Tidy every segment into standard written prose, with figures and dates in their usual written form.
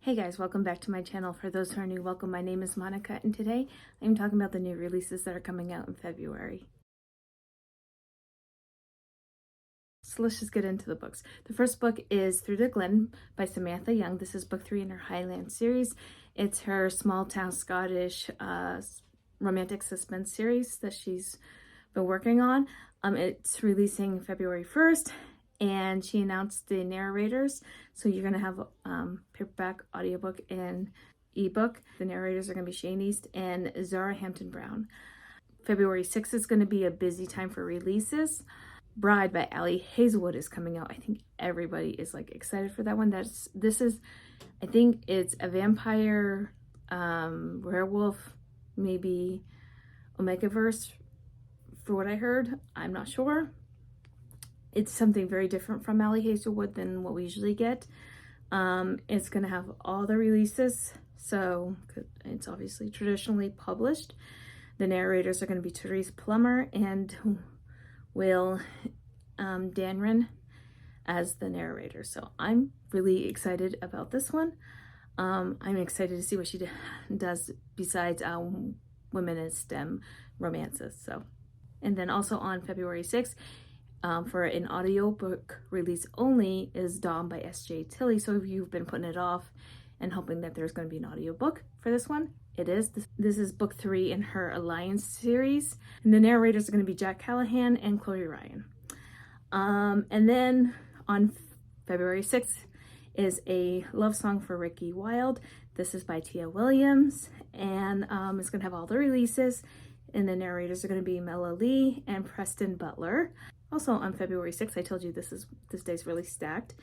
Hey guys, welcome back to my channel. For those who are new, welcome. My name is Monica, and today I'm talking about the new releases that are coming out in February. So let's just get into the books. The first book is Through the Glen by Samantha Young. This is book 3 in her Highland series. It's her small town Scottish romantic suspense series that she's been working on. It's releasing February 1st. And she announced the narrators. So you're going to have paperback, audiobook, and ebook. The narrators are going to be Shane East and Zara Hampton Brown. February 6th is going to be a busy time for releases. Bride by Ali Hazelwood is coming out. I think everybody is like excited for that one. I think it's a vampire, werewolf, maybe Omegaverse for what I heard. I'm not sure. It's something very different from Ali Hazelwood than what we usually get. It's going to have all the releases, so it's obviously traditionally published. The narrators are going to be Therese Plummer and Will Danren as the narrator. So I'm really excited about this one. I'm excited to see what she does besides women in STEM romances. And then also on February 6th, for an audiobook release only, is Dawn by S.J. Tilley. So if you've been putting it off and hoping that there's going to be an audiobook for this one, it is. This is book 3 in her Alliance series. And the narrators are going to be Jack Callahan and Chloe Ryan. And then on February 6th is A Love Song for Ricky Wilde. This is by Tia Williams. And it's going to have all the releases. And the narrators are going to be Mela Lee and Preston Butler. Also on February 6th, I told you this day's really stacked,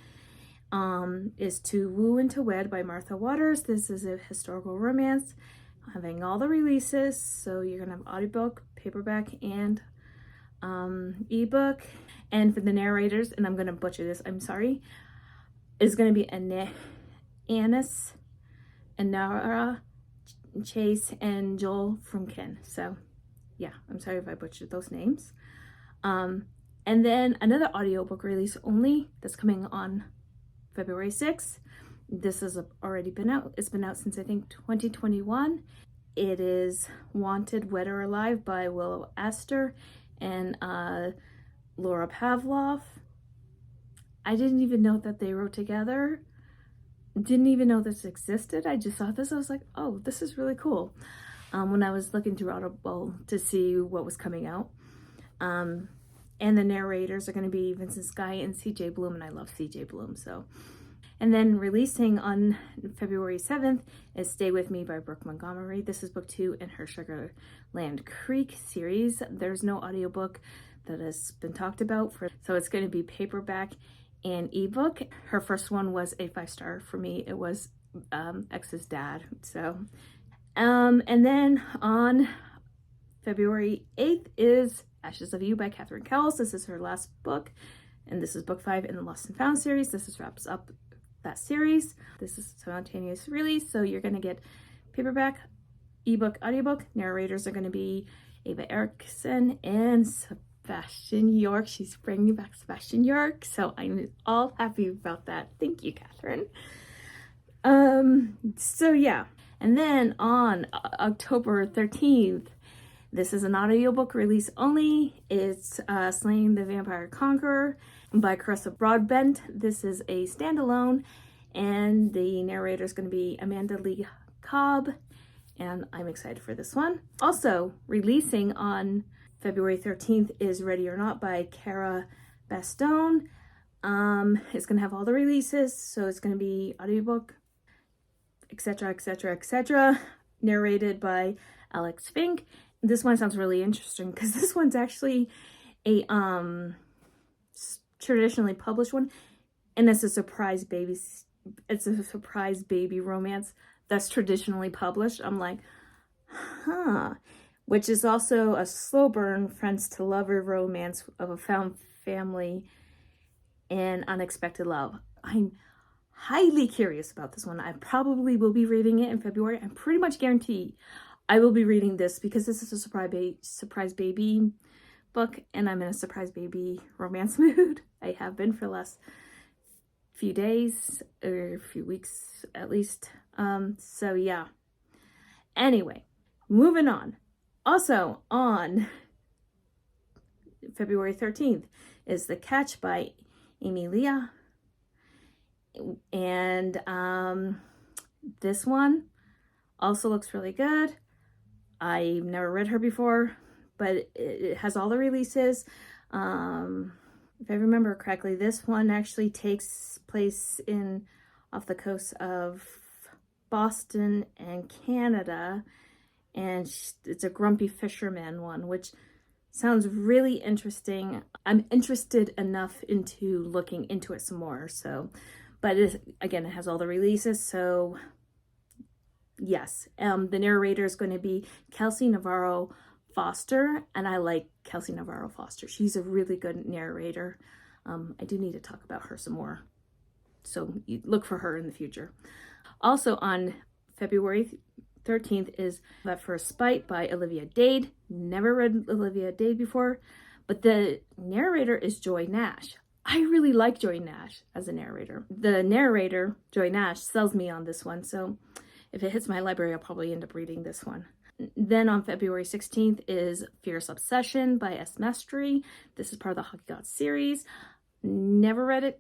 is To Woo and to Wed by Martha Waters. This is a historical romance having all the releases. So you're going to have audiobook, paperback, and ebook. And for the narrators, and I'm going to butcher this, I'm sorry, is going to be Annis, Anara, Chase, and Joel Frumkin. So yeah, I'm sorry if I butchered those names. And then another audiobook release only that's coming on February 6th. This has already been out. It's been out since I think 2021. It is Wanted, Wed or Alive by Willow Astor and Laura Pavlov. I didn't even know that they wrote together. Didn't even know this existed. I just saw this. I was like, oh, this is really cool. When I was looking through Audible to see what was coming out. And the narrators are going to be Vincent Sky and CJ Bloom, and I love CJ Bloom. And then releasing on February 7th is Stay With Me by Brooke Montgomery. This is book 2 in her Sugarland Creek series. There's no audiobook that has been talked about so it's going to be paperback and ebook. Her first one was a 5-star for me. It was X's dad. And then on February 8th is Ashes of You by Catherine Cowles. This is her last book, and this is book 5 in the Lost and Found series. This wraps up that series. This is simultaneous release, so you're going to get paperback, ebook, audiobook. Narrators are going to be Ava Erickson and Sebastian York. She's bringing back Sebastian York, so I'm all happy about that. Thank you, Catherine. So yeah, and then on October 13th, this is an audiobook release only. It's Slaying the Vampire Conqueror by Carissa Broadbent. This is a standalone, and the narrator is going to be Amanda Lee Cobb, and I'm excited for this one. Also, releasing on February 13th is Ready or Not by Cara Bastone. It's going to have all the releases, so it's going to be audiobook, etc., etc., etc., narrated by Alex Fink. This one sounds really interesting because this one's actually a traditionally published one, and it's a surprise baby. It's a surprise baby romance that's traditionally published. I'm like, huh. Which is also a slow burn friends to lover romance of a found family and unexpected love. I'm highly curious about this one. I probably will be reading it in February. I'm pretty much guaranteed I will be reading this because this is a surprise baby book, and I'm in a surprise baby romance mood. I have been for the last few days or a few weeks at least. So yeah. Anyway, moving on. Also on February 13th is The Catch by Amy Leah. And this one also looks really good. I've never read her before, but it has all the releases. If I remember correctly, this one actually takes place off the coast of Boston and Canada, and it's a grumpy fisherman one, which sounds really interesting. I'm interested enough into looking into it some more. So, but again, it has all the releases. So yes, the narrator is going to be Kelsey Navarro Foster, and I like Kelsey Navarro Foster. She's a really good narrator. I do need to talk about her some more. So you look for her in the future. Also on February 13th is That First Spite by Olivia Dade. Never read Olivia Dade before, but the narrator is Joy Nash. I really like Joy Nash as a narrator. The narrator, Joy Nash, sells me on this one, so if it hits my library, I'll probably end up reading this one. Then on February 16th is Fierce Obsession by S. Mestry. This is part of the Hockey Gods series. Never read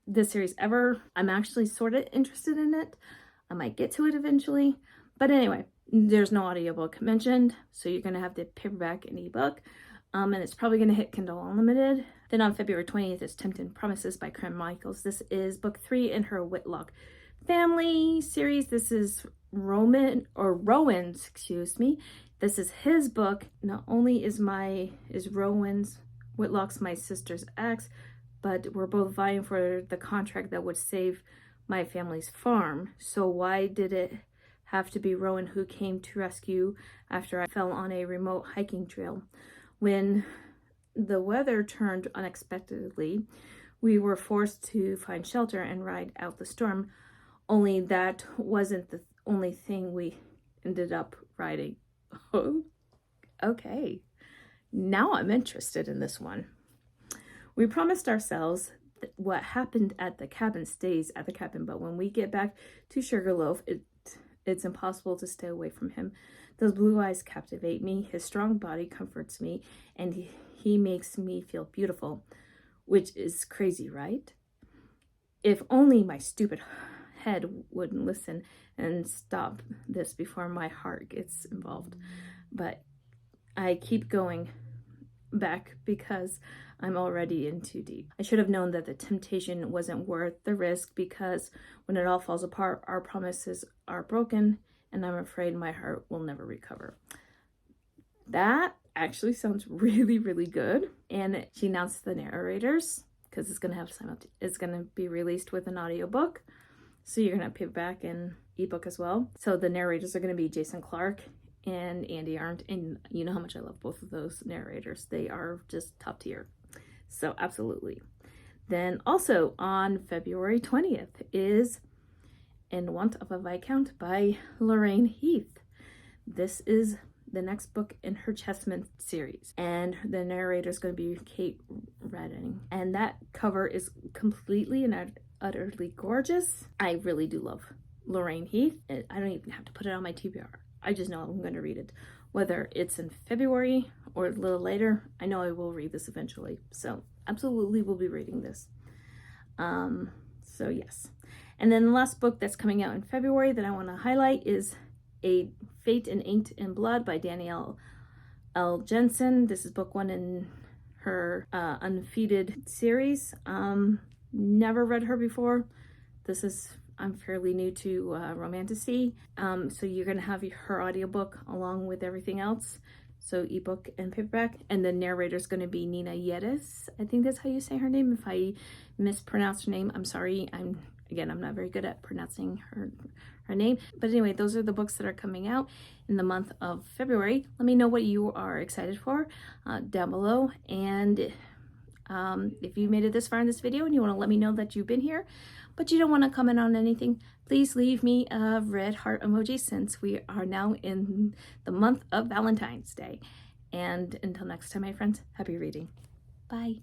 this series ever. I'm actually sort of interested in it. I might get to it eventually. But anyway, there's no audiobook mentioned, so you're going to have the paperback and ebook. And it's probably going to hit Kindle Unlimited. Then on February 20th is Tempted Promises by Cram Michaels. This is book 3 in her Whitlock family series. This is Rowan's, excuse me. This is his book. Not only is Whitlock's my sister's ex, but we're both vying for the contract that would save my family's farm. So why did it have to be Rowan who came to rescue after I fell on a remote hiking trail? When the weather turned unexpectedly, we were forced to find shelter and ride out the storm. Only that wasn't the only thing we ended up riding. Oh, okay. Now I'm interested in this one. We promised ourselves that what happened at the cabin stays at the cabin, but when we get back to Sugarloaf, it's impossible to stay away from him. Those blue eyes captivate me, his strong body comforts me, and he makes me feel beautiful, which is crazy, right? If only my stupid head wouldn't listen and stop this before my heart gets involved. But I keep going back because I'm already in too deep. I should have known that the temptation wasn't worth the risk, because when it all falls apart, our promises are broken, and I'm afraid my heart will never recover. That actually sounds really, really good. And she announced the narrators, because it's going to be released with an audiobook. So you're going to have paperback and ebook as well. So the narrators are going to be Jason Clark and Andy Arndt, and you know how much I love both of those narrators. They are just top tier. So absolutely. Then also on February 20th is In Want of a Viscount by Lorraine Heath. This is the next book in her Chessmen series, and the narrator is going to be Kate Redding, and that cover is completely and utterly gorgeous. I really do love Lorraine Heath. I don't even have to put it on my TBR. I just know I'm going to read it. Whether it's in February or a little later, I know I will read this eventually. So absolutely will be reading this. So yes. And then the last book that's coming out in February that I want to highlight is A Fate in Ink and Blood by Danielle L. Jensen. This is book 1 in her Undefeated series. Never read her before. I'm fairly new to romantasy. So you're going to have her audiobook along with everything else. So ebook and paperback. And the narrator is going to be Nina Yedis. I think that's how you say her name. If I mispronounce her name, I'm sorry. I'm not very good at pronouncing her name. But anyway, those are the books that are coming out in the month of February. Let me know what you are excited for down below. And if you made it this far in this video and you want to let me know that you've been here, but you don't want to comment on anything, please leave me a red heart emoji, since we are now in the month of Valentine's Day. And until next time, my friends, happy reading. Bye.